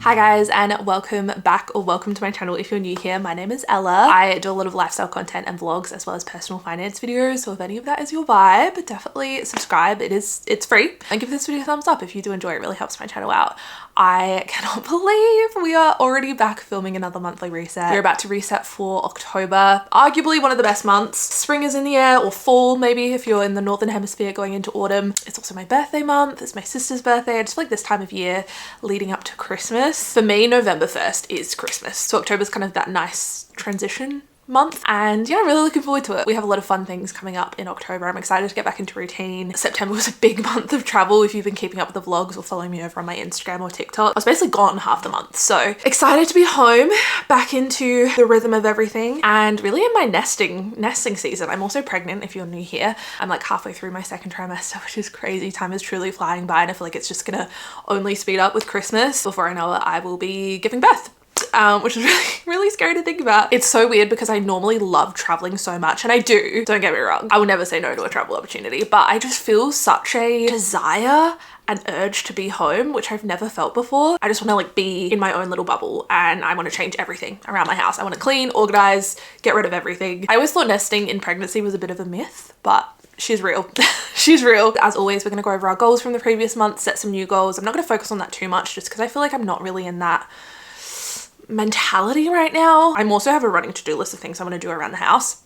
Hi guys, and welcome back, or welcome to my channel if you're new here. My name is Ella. I do a lot of lifestyle content and vlogs as well as personal finance videos, so if any of that is your vibe, definitely subscribe. It's free, and give this video a thumbs up if you do enjoy it. It really helps my channel out. I cannot believe we are already back filming another monthly reset. We're about to reset for October, arguably one of the best months. Spring is in the air, or fall maybe if you're in the northern hemisphere going into autumn. It's also my birthday month, it's my sister's birthday. I just feel like this time of year leading up to Christmas. For me, November 1st is Christmas. So October's kind of that nice transition month, and yeah, I'm really looking forward to it. We have a lot of fun things coming up in October. I'm excited to get back into routine. September was a big month of travel. If you've been keeping up with the vlogs or following me over on my Instagram or TikTok, I was basically gone half the month. So excited to be home, back into the rhythm of everything, and really in my nesting season. I'm also pregnant if you're new here. I'm like halfway through my second trimester, which is crazy. Time is truly flying by, and I feel like it's just gonna only speed up with Christmas. Before I know it, I will be giving birth. Which is really scary to think about. It's so weird because I normally love traveling so much, and I do, don't get me wrong. I will never say no to a travel opportunity, but I just feel such a desire and urge to be home, which I've never felt before. I just want to like be in my own little bubble, and I want to change everything around my house. I want to clean, organize, get rid of everything. I always thought nesting in pregnancy was a bit of a myth, but she's real. She's real. As always, we're gonna go over our goals from the previous month, set some new goals. I'm not gonna focus on that too much just because I feel like I'm not really in that mentality right now. I also have a running to-do list of things I want to do around the house,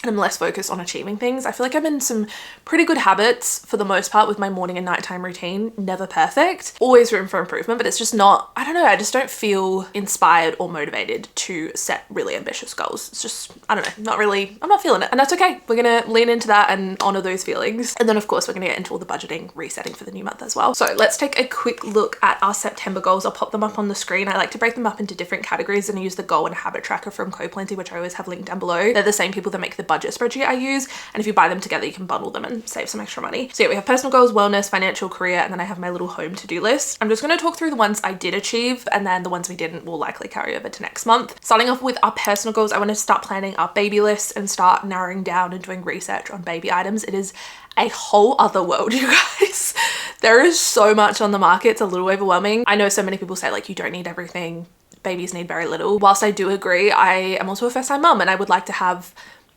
and I'm less focused on achieving things. I feel like I'm in some pretty good habits for the most part with my morning and nighttime routine. Never perfect, always room for improvement, but it's just not, I don't know, I just don't feel inspired or motivated to set really ambitious goals. It's just, I don't know, not really, I'm not feeling it, and that's okay. We're gonna lean into that and honor those feelings. And then of course we're gonna get into all the budgeting, resetting for the new month as well. So let's take a quick look at our September goals. I'll pop them up on the screen. I like to break them up into different categories, and I use the goal and habit tracker from CoPlenty, which I always have linked down below. They're the same people that make the budget spreadsheet I use, and if you buy them together you can bundle them and save some extra money. So yeah, we have personal goals, wellness, financial, career, and then I have my little home to-do list. I'm just going to talk through the ones I did achieve, and then the ones we didn't will likely carry over to next month. Starting off with our personal goals, I want to start planning our baby list and start narrowing down and doing research on baby items. It is a whole other world, you guys. There is so much on the market. It's a little overwhelming. I know so many people say like you don't need everything, babies need very little. Whilst I do agree, I am also a first-time mum, and I would like to have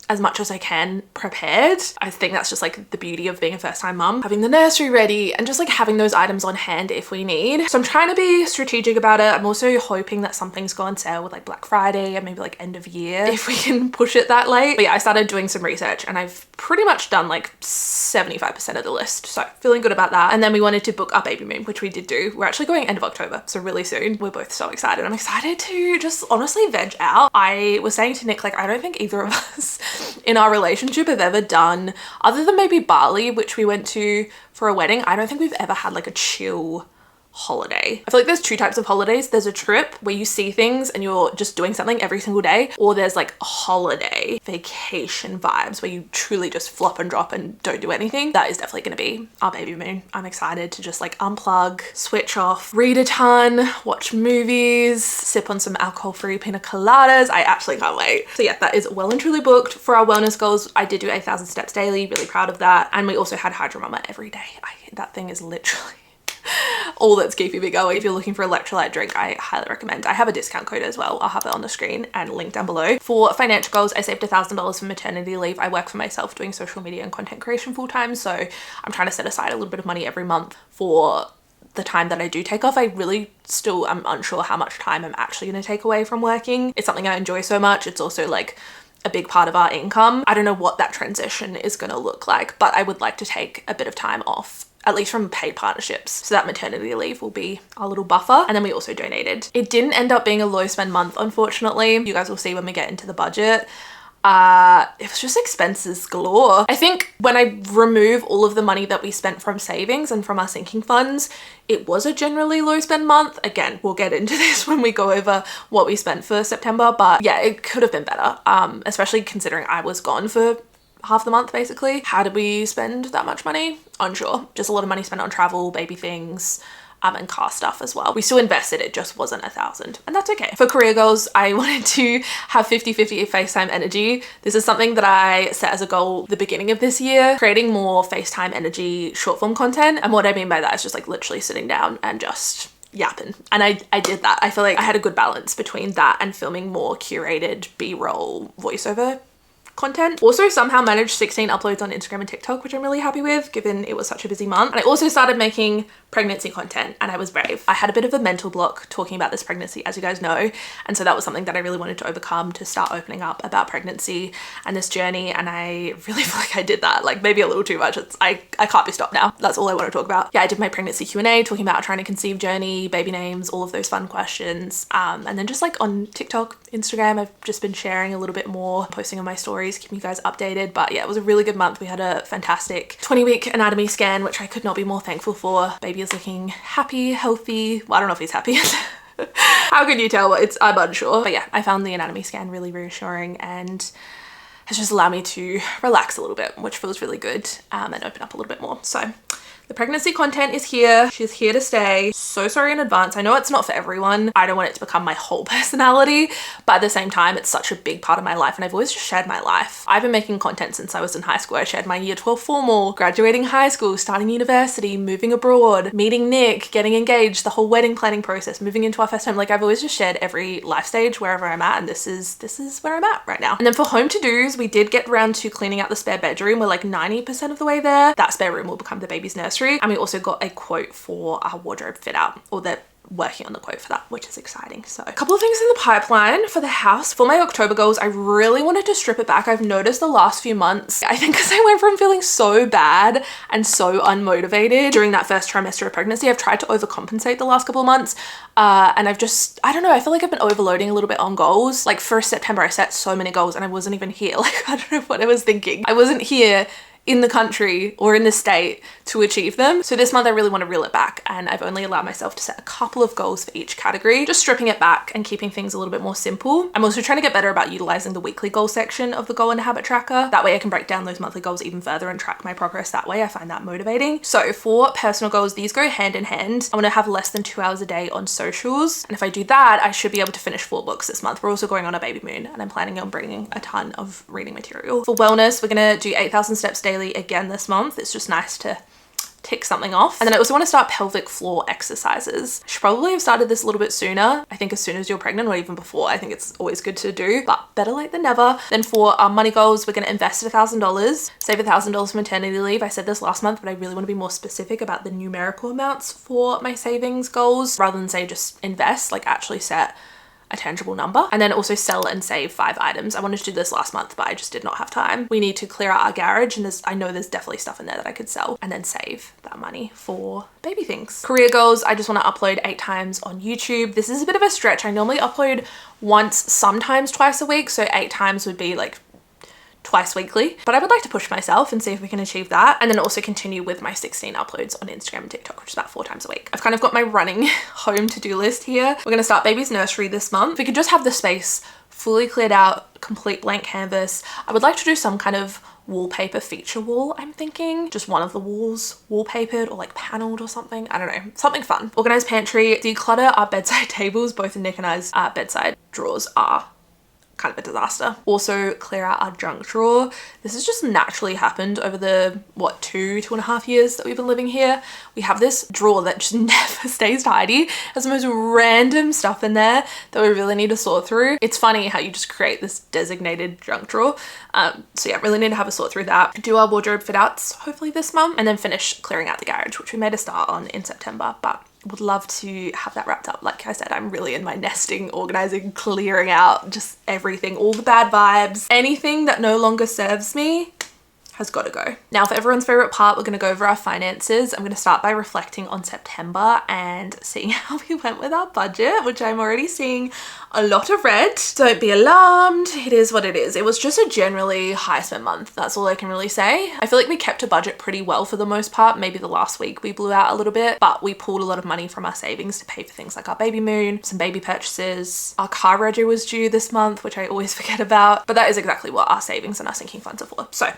as much as I can prepared. I think that's just like the beauty of being a first-time mum, having the nursery ready and just like having those items on hand if we need. So I'm trying to be strategic about it. I'm also hoping that some things go on sale with like Black Friday and maybe like end of year if we can push it that late. But yeah, I started doing some research and I've pretty much done like 75% of the list, so feeling good about that. And then we wanted to book our baby moon, which we did do. We're actually going end of October, so really soon. We're both so excited. I'm excited to just honestly veg out. I was saying to Nick, like, I don't think either of us in our relationship have ever done, other than maybe Bali, which we went to for a wedding, I don't think we've ever had like a chill holiday. I feel like there's two types of holidays. There's a trip where you see things and you're just doing something every single day, or there's like holiday vacation vibes where you truly just flop and drop and don't do anything. That is definitely going to be our baby moon. I'm excited to just like unplug, switch off, read a ton, watch movies, sip on some alcohol-free pina coladas. I actually can't wait. So yeah, that is well and truly booked. For our wellness goals, I did do 8,000 steps daily, really proud of that. And we also had Hydro Mama every day. That thing is literally all that's keeping me going. If you're looking for electrolyte drink, I highly recommend. I have a discount code as well. I'll have it on the screen and link down below. For financial goals, I saved $1,000 for maternity leave. I work for myself doing social media and content creation full time, so I'm trying to set aside a little bit of money every month for the time that I do take off. I really still am unsure how much time I'm actually going to take away from working. It's something I enjoy so much. It's also like a big part of our income. I don't know what that transition is going to look like, but I would like to take a bit of time off, at least from paid partnerships. So that maternity leave will be our little buffer. And then we also donated. It didn't end up being a low spend month, unfortunately. You guys will see when we get into the budget. It was just expenses galore. I think when I remove all of the money that we spent from savings and from our sinking funds, it was a generally low spend month. Again, we'll get into this when we go over what we spent for September, but yeah, it could have been better, especially considering I was gone for half the month basically. How did we spend that much money? Unsure. Just a lot of money spent on travel, baby things, and car stuff as well. We still invested, it just wasn't 1,000, and that's okay. For career goals, I wanted to have 50-50 FaceTime energy. This is something that I set as a goal the beginning of this year, creating more FaceTime energy short form content. And what I mean by that is just like literally sitting down and just yapping. And I did that. I feel like I had a good balance between that and filming more curated B-roll voiceover content. Also somehow managed 16 uploads on Instagram and TikTok, which I'm really happy with given it was such a busy month. And I also started making pregnancy content, and I was brave. I had a bit of a mental block talking about this pregnancy, as you guys know, and so that was something that I really wanted to overcome, to start opening up about pregnancy and this journey, and I really feel like I did that, like maybe a little too much. I can't be stopped now. That's all I want to talk about. Yeah, I did my pregnancy Q&A talking about trying to conceive journey, baby names, all of those fun questions, and then just like on TikTok, Instagram, I've just been sharing a little bit more, posting on my stories, keeping you guys updated. But yeah, it was a really good month. We had a fantastic 20-week anatomy scan, which I could not be more thankful for. Baby is looking happy, healthy. Well, I don't know if he's happy. How can you tell? I'm unsure. But yeah, I found the anatomy scan really reassuring and has just allowed me to relax a little bit, which feels really good, and open up a little bit more. So the pregnancy content is here. She's here to stay. So sorry in advance. I know it's not for everyone. I don't want it to become my whole personality, but at the same time, it's such a big part of my life, and I've always just shared my life. I've been making content since I was in high school. I shared my year 12 formal, graduating high school, starting university, moving abroad, meeting Nick, getting engaged, the whole wedding planning process, moving into our first home. Like, I've always just shared every life stage wherever I'm at, and this is where I'm at right now. And then for home to-dos, we did get around to cleaning out the spare bedroom. We're like 90% of the way there. That spare room will become the baby's nursery. And we also got a quote for our wardrobe fit out, or they're working on the quote for that, which is exciting. So a couple of things in the pipeline for the house. For my October goals, I really wanted to strip it back. I've noticed the last few months, I think because I went from feeling so bad and so unmotivated during that first trimester of pregnancy, I've tried to overcompensate the last couple of months. And I've just, I don't know, I feel like I've been overloading a little bit on goals. Like for September, I set so many goals and I wasn't even here. Like, I don't know what I was thinking. I wasn't here in the country or in the state to achieve them. So this month I really want to reel it back, and I've only allowed myself to set a couple of goals for each category, just stripping it back and keeping things a little bit more simple. I'm also trying to get better about utilizing the weekly goal section of the goal and habit tracker. That way I can break down those monthly goals even further and track my progress that way. I find that motivating. So for personal goals, these go hand in hand. I want to have less than 2 hours a day on socials. And if I do that, I should be able to finish 4 books this month. We're also going on a baby moon, and I'm planning on bringing a ton of reading material. For wellness, we're going to do 8,000 steps daily again this month. It's just nice to tick something off. And then I also want to start pelvic floor exercises. I should probably have started this a little bit sooner. I think as soon as you're pregnant, or even before. I think it's always good to do, but better late than never. Then for our money goals, we're going to invest $1,000, save $1,000 for maternity leave. I said this last month, but I really want to be more specific about the numerical amounts for my savings goals, rather than say just invest, like actually set a tangible number. And then also sell and save 5 items. I wanted to do this last month, but I just did not have time. We need to clear out our garage, and I know there's definitely stuff in there that I could sell, and then save that money for baby things. Career goals, I just want to upload 8 times on YouTube. This is a bit of a stretch. I normally upload once, sometimes twice a week, so 8 times would be like twice weekly, but I would like to push myself and see if we can achieve that, and then also continue with my 16 uploads on Instagram and TikTok, which is about 4 times a week. I've kind of got my running home to-do list here. We're going to start baby's nursery this month. We could just have the space fully cleared out, complete blank canvas. I would like to do some kind of wallpaper feature wall, I'm thinking. Just one of the walls wallpapered or like paneled or something. I don't know, something fun. Organized pantry, declutter our bedside tables. Both Nick and I's bedside drawers are kind of a disaster. Also clear out our junk drawer. This has just naturally happened over the, what, 2.5 years that we've been living here. We have this drawer that just never stays tidy. Has the most random stuff in there that we really need to sort through. It's funny how you just create this designated junk drawer. So yeah, really need to have a sort through that. Do our wardrobe fit outs hopefully this month, and then finish clearing out the garage, which we made a start on in September, but would love to have that wrapped up. Like I said, I'm really in my nesting, organizing, clearing out just everything, all the bad vibes, anything that no longer serves me has got to go. Now for everyone's favorite part, we're going to go over our finances. I'm going to start by reflecting on September and seeing how we went with our budget, which I'm already seeing a lot of red. Don't be alarmed. It is what it is. It was just a generally high spend month. That's all I can really say. I feel like we kept a budget pretty well for the most part. Maybe the last week we blew out a little bit, but we pulled a lot of money from our savings to pay for things like our baby moon, some baby purchases. Our car rego was due this month, which I always forget about, but that is exactly what our savings and our sinking funds are for. So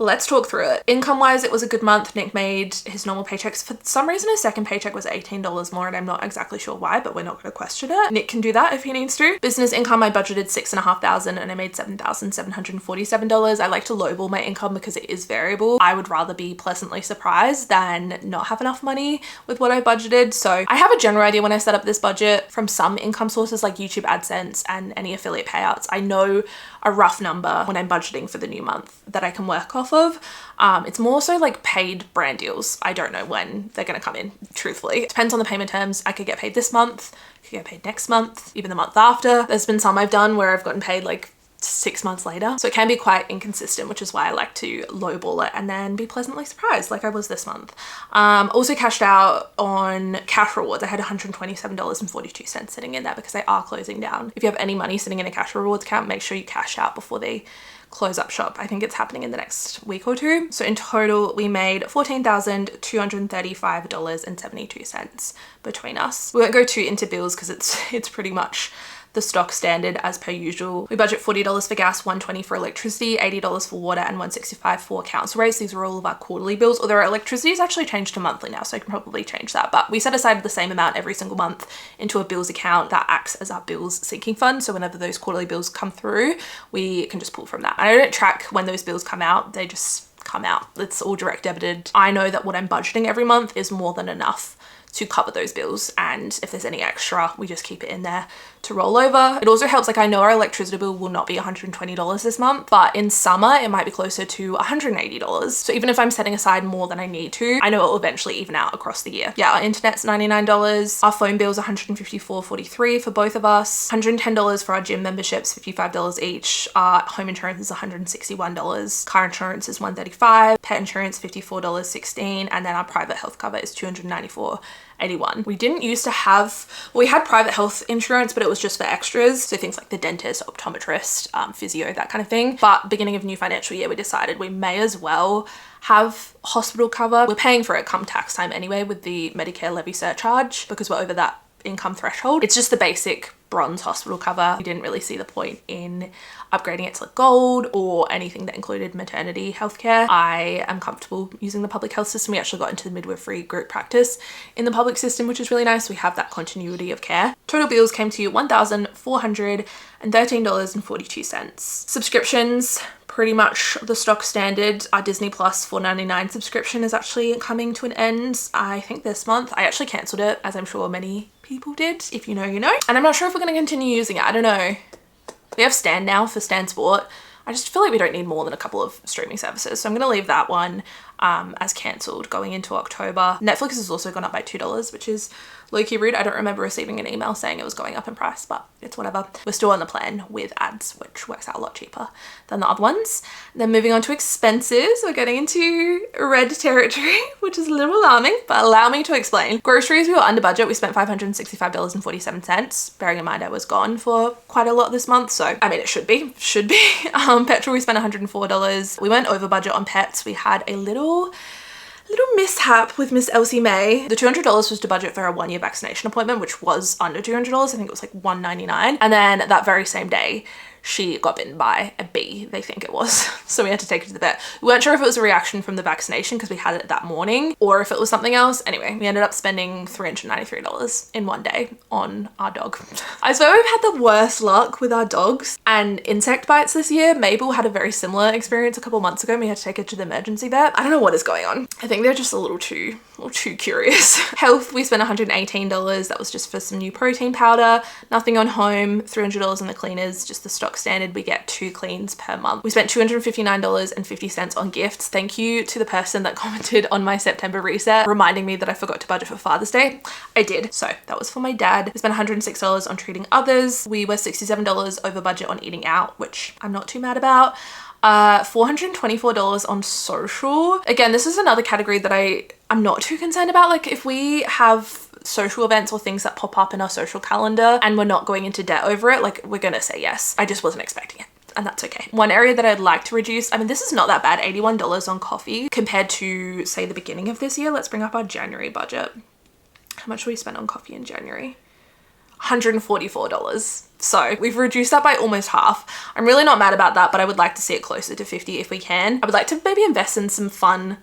let's talk through it. Income wise, it was a good month. Nick made his normal paychecks. For some reason, his second paycheck was $18 more, and I'm not exactly sure why, but we're not going to question it. Nick can do that if he needs things too. Business income, I budgeted $6,500 and I made $7,747. I like to lowball my income because it is variable. I would rather be pleasantly surprised than not have enough money with what I budgeted. So I have a general idea when I set up this budget from some income sources like YouTube AdSense and any affiliate payouts. I know a rough number when I'm budgeting for the new month that I can work off of. It's more so like paid brand deals. I don't know when they're going to come in, truthfully. It depends on the payment terms. I could get paid this month, I could get paid next month, even the month after. There's been some I've done where I've gotten paid like 6 months later. So it can be quite inconsistent, which is why I like to lowball it and then be pleasantly surprised like I was this month. Also cashed out on cash rewards. I had $127.42 sitting in there because they are closing down. If you have any money sitting in a cash rewards account, make sure you cash out before they close up shop. I think it's happening in the next week or two. So in total, we made $14,235.72 between us. We won't go too into bills because it's pretty much the stock standard as per usual. We budget $40 for gas, $120 for electricity, $80 for water, and $165 for council rates. These are all of our quarterly bills, although our electricity is actually changed to monthly now, so I can probably change that. But we set aside the same amount every single month into a bills account that acts as our bills sinking fund. So whenever those quarterly bills come through, we can just pull from that. I don't track when those bills come out. They just come out. It's all direct debited. I know that what I'm budgeting every month is more than enough to cover those bills, and if there's any extra, we just keep it in there to roll over. It also helps, like I know our electricity bill will not be $120 this month, but in summer it might be closer to $180. So even if I'm setting aside more than I need to, I know it will eventually even out across the year. Yeah, our internet's $99. Our phone bill's $154.43 for both of us. $110 for our gym memberships, $55 each. Our home insurance is $161. Car insurance is $135. Pet insurance $54.16, and then our private health cover is $294.81. We didn't used to have, well, we had private health insurance, but it was just for extras. So things like the dentist, optometrist, physio, that kind of thing. But beginning of new financial year, we decided we may as well have hospital cover. We're paying for it come tax time anyway with the Medicare levy surcharge because we're over that income threshold. It's just the basic bronze hospital cover. We didn't really see the point in upgrading it to like gold or anything that included maternity healthcare. I am comfortable using the public health system. We actually got into the midwifery group practice in the public system, which is really nice. We have that continuity of care. Total bills came to $1,413.42. Subscriptions, pretty much the stock standard. Our Disney Plus $4.99 subscription is actually coming to an end, I think this month. I actually cancelled it, as I'm sure many people did. If you know, you know. And I'm not sure if we're going to continue using it. I don't know. We have Stan now for Stan Sport. I just feel like we don't need more than a couple of streaming services. So I'm going to leave that one as cancelled going into October. Netflix has also gone up by $2, which is low-key rude. I don't remember receiving an email saying it was going up in price, but it's whatever. We're still on the plan with ads, which works out a lot cheaper than the other ones. Then moving on to expenses, we're getting into red territory, which is a little alarming, but allow me to explain. Groceries, we were under budget. We spent $565.47. Bearing in mind I was gone for quite a lot this month, so I mean, it should be. Petrol, we spent $104. We went over budget on pets. We had a little mishap with Miss Elsie May. The $200 was to budget for a 1-year vaccination appointment, which was under $200. I think it was like $199. And then that very same day, she got bitten by a bee, they think it was. So we had to take her to the vet. We weren't sure if it was a reaction from the vaccination because we had it that morning or if it was something else. Anyway, we ended up spending $393 in one day on our dog. I swear we've had the worst luck with our dogs and insect bites this year. Mabel had a very similar experience a couple months ago and we had to take her to the emergency vet. I don't know what is going on. I think they're just a little too curious. Health, we spent $118. That was just for some new protein powder. Nothing on home. $300 in the cleaners, just the stock standard. We get 2 cleans per month. We spent $259.50 on gifts. Thank you to the person that commented on my September reset reminding me that I forgot to budget for Father's Day. I did. So that was for my dad. We spent $106 on treating others. We were $67 over budget on eating out, which I'm not too mad about. $424 on social. Again, this is another category that I'm not too concerned about. Like if we have social events or things that pop up in our social calendar and we're not going into debt over it, like we're gonna say yes. I just wasn't expecting it. And that's okay. One area that I'd like to reduce, I mean, this is not that bad, $81 on coffee compared to say the beginning of this year. Let's bring up our January budget. How much we spent on coffee in January? $144. So we've reduced that by almost half. I'm really not mad about that, but I would like to see it closer to 50 if we can. I would like to maybe invest in some fun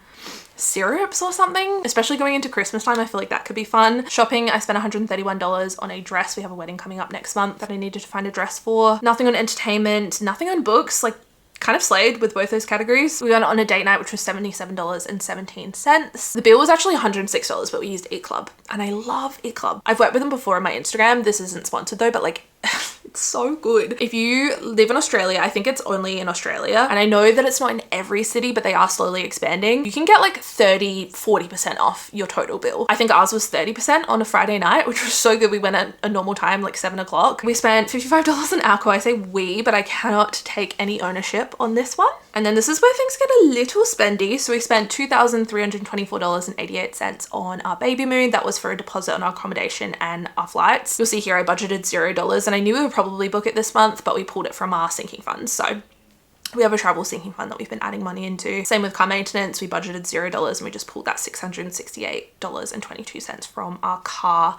syrups or something, especially going into Christmas time. I feel like that could be fun. Shopping, I spent $131 on a dress. We have a wedding coming up next month that I needed to find a dress for. Nothing on entertainment, nothing on books, like kind of slayed with both those categories. We went on a date night, which was $77.17. The bill was actually $106, but we used Eat Club, and I love Eat Club. I've worked with them before on my Instagram. This isn't sponsored though, but like it's so good. If you live in Australia, I think it's only in Australia, and I know that it's not in every city, but they are slowly expanding. You can get like 30-40% off your total bill. I think ours was 30% on a Friday night, which was so good. We went at a normal time, like 7 o'clock. We spent $55 on alcohol. I say we, but I cannot take any ownership on this one. And then this is where things get a little spendy. So we spent $2,324.88 on our baby moon. That was for a deposit on our accommodation and our flights. You'll see here I budgeted $0, and I knew we would probably book it this month, but we pulled it from our sinking funds. So we have a travel sinking fund that we've been adding money into. Same with car maintenance. We budgeted $0 and we just pulled that $668.22 from our car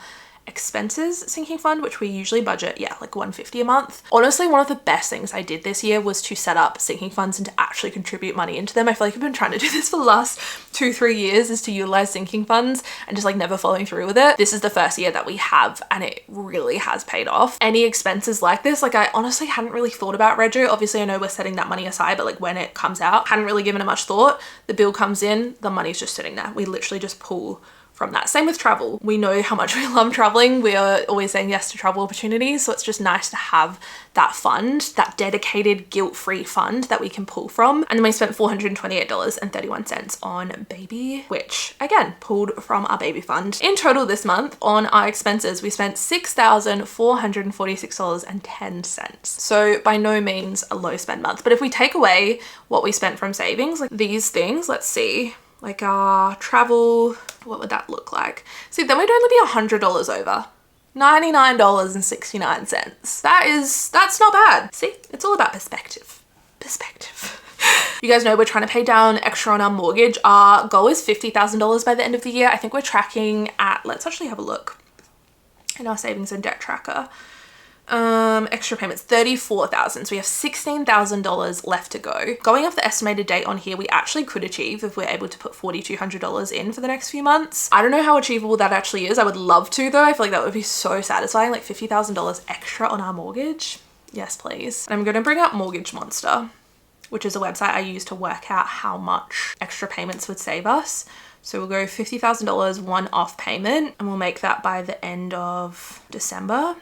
expenses sinking fund, which we usually budget, yeah, like $150 a month. Honestly, one of the best things I did this year was to set up sinking funds and to actually contribute money into them. I feel like I've been trying to do this for the last 2-3 years, is to utilize sinking funds and just like never following through with it. This is the first year that we have, and it really has paid off. Any expenses like this, like I honestly hadn't really thought about rego. Obviously I know we're setting that money aside, but like when it comes out, hadn't really given it much thought. The bill comes in, the money's just sitting there. We literally just pull from that. Same with travel. We know how much we love traveling. We are always saying yes to travel opportunities. So it's just nice to have that fund, that dedicated guilt-free fund that we can pull from. And then we spent $428.31 on baby, which again, pulled from our baby fund. In total this month on our expenses, we spent $6,446.10. So by no means a low spend month. But if we take away what we spent from savings, like these things, let's see, like our travel, what would that look like? See, then we'd only be $100 over. $99.69. That's not bad. See, it's all about perspective. Perspective. You guys know we're trying to pay down extra on our mortgage. Our goal is $50,000 by the end of the year. I think we're tracking at, let's actually have a look in our savings and debt tracker. Extra payments, $34,000. So we have $16,000 left to go. Going off the estimated date on here, we actually could achieve if we're able to put $4,200 in for the next few months. I don't know how achievable that actually is. I would love to though. I feel like that would be so satisfying, like $50,000 extra on our mortgage. Yes, please. And I'm going to bring up Mortgage Monster, which is a website I use to work out how much extra payments would save us. So we'll go $50,000 one-off payment, and we'll make that by the end of December.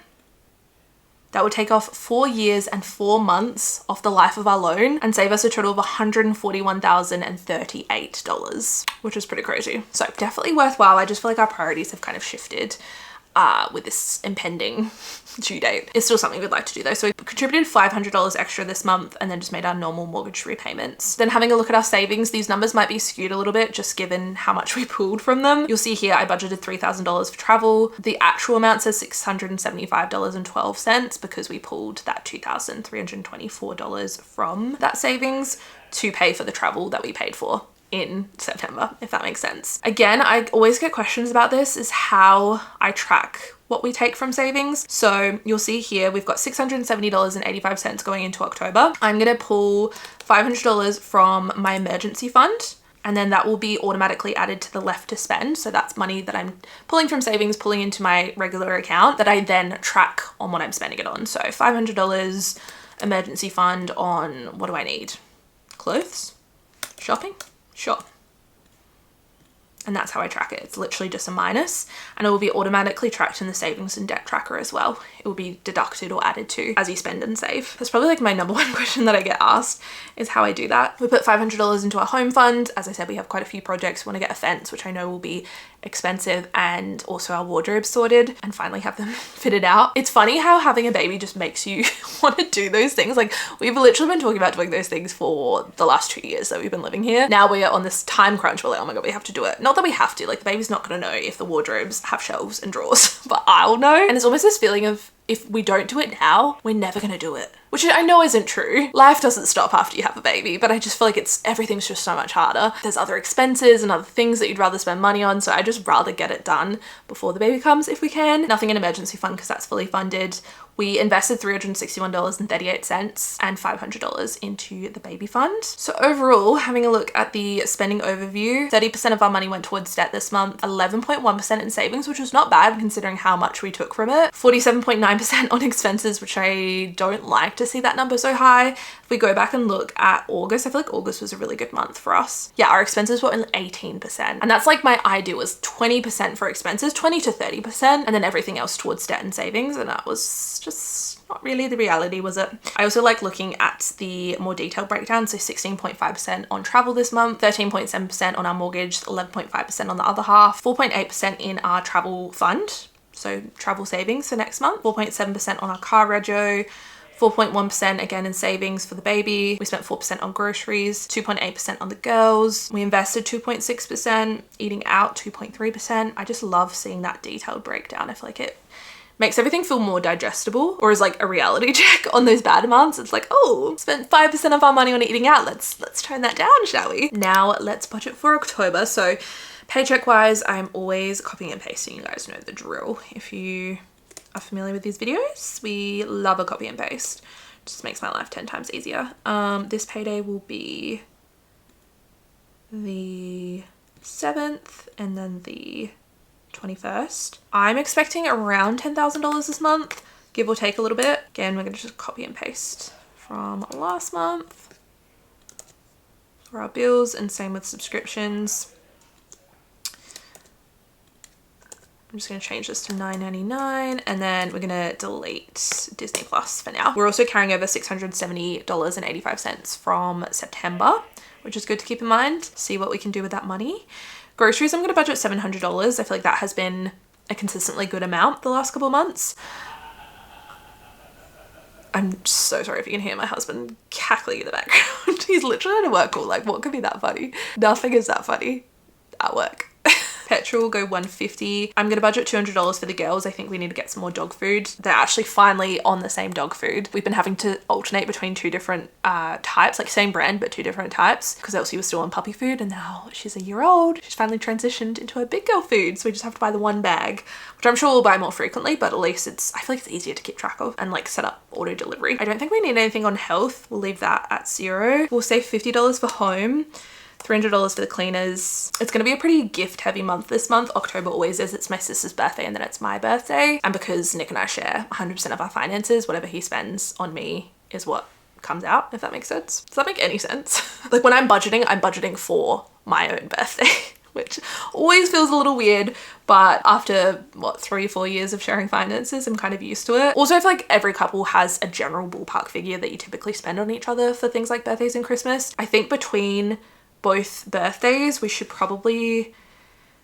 That would take off 4 years and 4 months off the life of our loan and save us a total of $141,038, which is pretty crazy. So definitely worthwhile. I just feel like our priorities have kind of shifted with this impending due date. It's still something we'd like to do though. So we contributed $500 extra this month and then just made our normal mortgage repayments. Then having a look at our savings, these numbers might be skewed a little bit just given how much we pulled from them. You'll see here I budgeted $3,000 for travel. The actual amount says $675.12 because we pulled that $2,324 from that savings to pay for the travel that we paid for in September, if that makes sense. Again, I always get questions about this, is how I track what we take from savings. So you'll see here, we've got $670.85 going into October. I'm gonna pull $500 from my emergency fund, and then that will be automatically added to the left to spend. So that's money that I'm pulling from savings, pulling into my regular account that I then track on what I'm spending it on. So $500 emergency fund on, what do I need? Clothes? Shopping? Sure. And that's how I track it. It's literally just a minus, and it will be automatically tracked in the savings and debt tracker as well. It will be deducted or added to as you spend and save. That's probably like my number one question that I get asked, is how I do that. We put $500 into our home fund. As I said, we have quite a few projects. We want to get a fence, which I know will be expensive, and also our wardrobe sorted and finally have them fitted out. It's funny how having a baby just makes you want to do those things. Like we've literally been talking about doing those things for the last 2 years that we've been living here. Now we are on this time crunch. We're like, oh my God, we have to do it. Not that we have to, like the baby's not gonna know if the wardrobes have shelves and drawers, but I'll know. And it's almost this feeling of, if we don't do it now, we're never gonna do it. which I know isn't true. Life doesn't stop after you have a baby, but I just feel like everything's just so much harder. There's other expenses and other things that you'd rather spend money on, so I just rather get it done before the baby comes if we can. Nothing in emergency fund because that's fully funded. We invested $361.38 and $500 into the baby fund. So overall, having a look at the spending overview, 30% of our money went towards debt this month, 11.1% in savings, which was not bad considering how much we took from it, 47.9% on expenses, which I don't like to see that number so high. If we go back and look at August, I feel like August was a really good month for us. Yeah, our expenses were 18%. And that's like my ideal was 20% for expenses, 20 to 30%, and then everything else towards debt and savings. And that was just not really the reality, was it? I also like looking at the more detailed breakdown. So 16.5% on travel this month, 13.7% on our mortgage, 11.5% on the other half, 4.8% in our travel fund. So travel savings for next month, 4.7% on our car rego, 4.1% again in savings for the baby. We spent 4% on groceries, 2.8% on the girls. We invested 2.6%, eating out 2.3%. I just love seeing that detailed breakdown. I feel like it makes everything feel more digestible, or as like a reality check on those bad months. It's like, oh, spent 5% of our money on eating out. Let's tone that down, shall we? Now let's budget for October. So paycheck wise, I'm always copying and pasting. You guys know the drill. If you are familiar with these videos, we love a copy and paste. Just makes my life 10 times easier. This payday will be the 7th and then the 21st. I'm expecting around $10,000 this month, give or take a little bit. Again, we're gonna just copy and paste from last month for our bills, and same with subscriptions. I'm just going to change this to $9.99, and then we're going to delete Disney Plus for now. We're also carrying over $670.85 from September, which is good to keep in mind. See what we can do with that money. Groceries, I'm going to budget $700. I feel like that has been a consistently good amount the last couple of months. I'm so sorry if you can hear my husband cackling in the background. He's literally at a work call. Like, what could be that funny? Nothing is that funny at work. Petrol will go $150. I'm gonna budget $200 for the girls. I think we need to get some more dog food. They're actually finally on the same dog food. We've been having to alternate between two different types, like same brand, but two different types, because Elsie was still on puppy food, and now she's a year old. She's finally transitioned into her big girl food, so we just have to buy the one bag, which I'm sure we'll buy more frequently, but at least I feel like it's easier to keep track of and like set up auto delivery. I don't think we need anything on health. We'll leave that at $0. We'll save $50 for home, $300 for the cleaners. It's gonna be a pretty gift heavy month this month. October always is. It's my sister's birthday and then it's my birthday. And because Nick and I share 100% of our finances, whatever he spends on me is what comes out, if that makes sense. Does that make any sense? Like when I'm budgeting for my own birthday, which always feels a little weird, but after what, 3 or 4 years of sharing finances, I'm kind of used to it. Also, I feel like every couple has a general ballpark figure that you typically spend on each other for things like birthdays and Christmas. I think between both birthdays, we should probably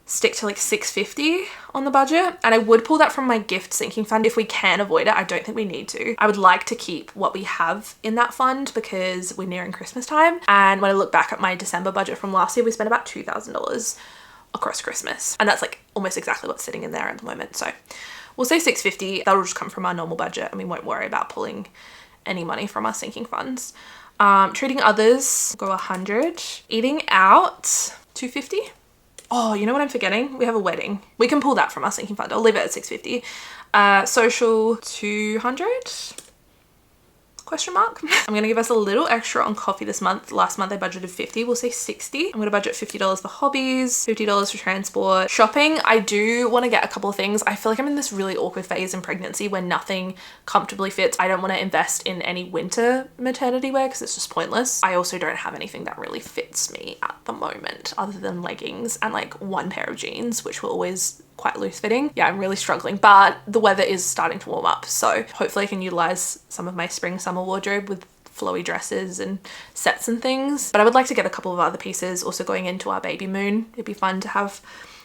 stick to like $650 on the budget. And I would pull that from my gift sinking fund if we can avoid it. I don't think we need to. I would like to keep what we have in that fund because we're nearing Christmas time. And when I look back at my December budget from last year, we spent about $2,000 across Christmas. And that's like almost exactly what's sitting in there at the moment. So we'll say $650. That'll just come from our normal budget and we won't worry about pulling any money from our sinking funds. Treating others, go 100. Eating out, 250. Oh, you know what I'm forgetting? We have a wedding. We can pull that from our sinking fund. I'll leave it at 650. Social, 200. Question mark. I'm gonna give us a little extra on coffee this month. Last month I budgeted 50, we'll say 60. I'm gonna budget $50 for hobbies, $50 for transport. Shopping, I do wanna get a couple of things. I feel like I'm in this really awkward phase in pregnancy where nothing comfortably fits. I don't wanna invest in any winter maternity wear because it's just pointless. I also don't have anything that really fits me at the moment other than leggings and like one pair of jeans, which were always quite loose fitting. Yeah, I'm really struggling, but the weather is starting to warm up. So hopefully I can utilize some of my spring summer wardrobe with flowy dresses and sets and things. But I would like to get a couple of other pieces also going into our baby moon. It'd be fun to have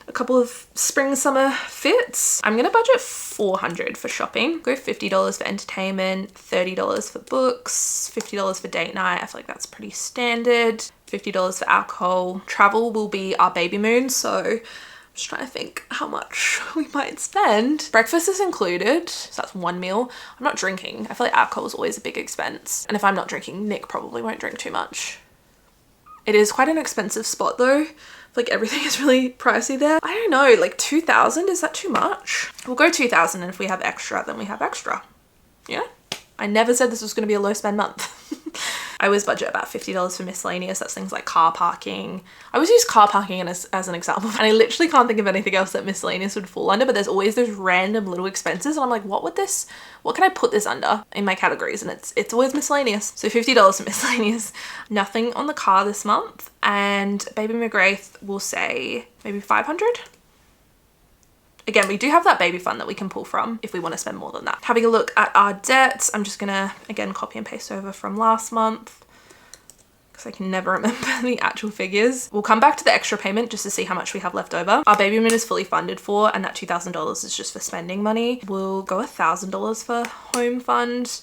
a couple of spring summer fits. I'm gonna budget $400 for shopping. Go $50 for entertainment, $30 for books, $50 for date night. I feel like that's pretty standard. $50 for alcohol. Travel will be our baby moon, so Just trying to think how much we might spend. Breakfast is included, so that's one meal. I'm not drinking. I feel like alcohol is always a big expense. And if I'm not drinking, Nick probably won't drink too much. It is quite an expensive spot though. Like everything is really pricey there. I don't know, like 2,000, is that too much? We'll go 2,000, and if we have extra, then we have extra. Yeah? I never said this was gonna be a low spend month. I always budget about $50 for miscellaneous. That's things like car parking. I always use car parking as an example, and I literally can't think of anything else that miscellaneous would fall under, but there's always those random little expenses, and I'm like, what can I put this under in my categories? And it's always miscellaneous. So $50 for miscellaneous. Nothing on the car this month, and Baby McGrath will say maybe 500. Again, we do have that baby fund that we can pull from if we want to spend more than that. Having a look at our debts, I'm just gonna, again, copy and paste over from last month because I can never remember the actual figures. We'll come back to the extra payment just to see how much we have left over. Our baby room is fully funded for, and that $2,000 is just for spending money. We'll go $1,000 for home fund,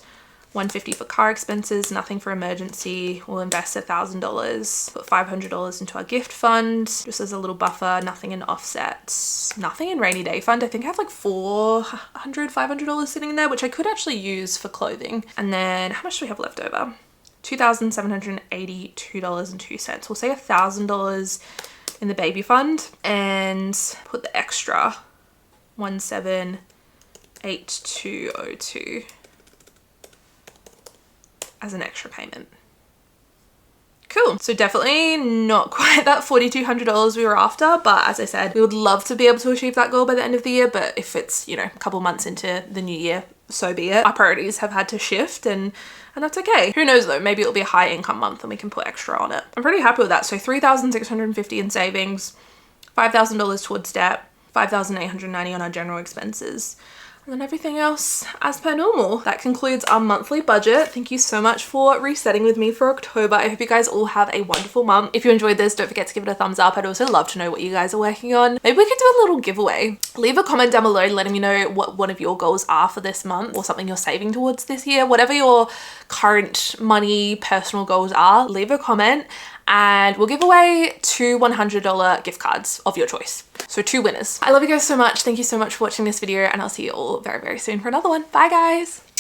$150 for car expenses, nothing for emergency. We'll invest $1,000, put $500 into our gift fund, just as a little buffer, nothing in offsets, nothing in rainy day fund. I think I have like $500 sitting in there, which I could actually use for clothing. And then how much do we have left over? $2,782.02. We'll say $1,000 in the baby fund and put the extra 178202 as an extra payment. Cool. So definitely not quite that $4,200 we were after, but as I said, we would love to be able to achieve that goal by the end of the year, but if it's, you know, a couple months into the new year, so be it. Our priorities have had to shift, and that's okay. Who knows though, maybe it'll be a high income month and we can put extra on it. I'm pretty happy with that. So $3,650 in savings, $5,000 towards debt, $5,890 on our general expenses, and then everything else as per normal. That concludes our monthly budget. Thank you so much for resetting with me for October. I hope you guys all have a wonderful month. If you enjoyed this, don't forget to give it a thumbs up. I'd also love to know what you guys are working on. Maybe we could do a little giveaway. Leave a comment down below letting me know what one of your goals are for this month, or something you're saving towards this year. Whatever your current money personal goals are, leave a comment and we'll give away 2 $100 gift cards of your choice. So 2 winners. I love you guys so much. Thank you so much for watching this video, and I'll see you all very, very soon for another one. Bye guys.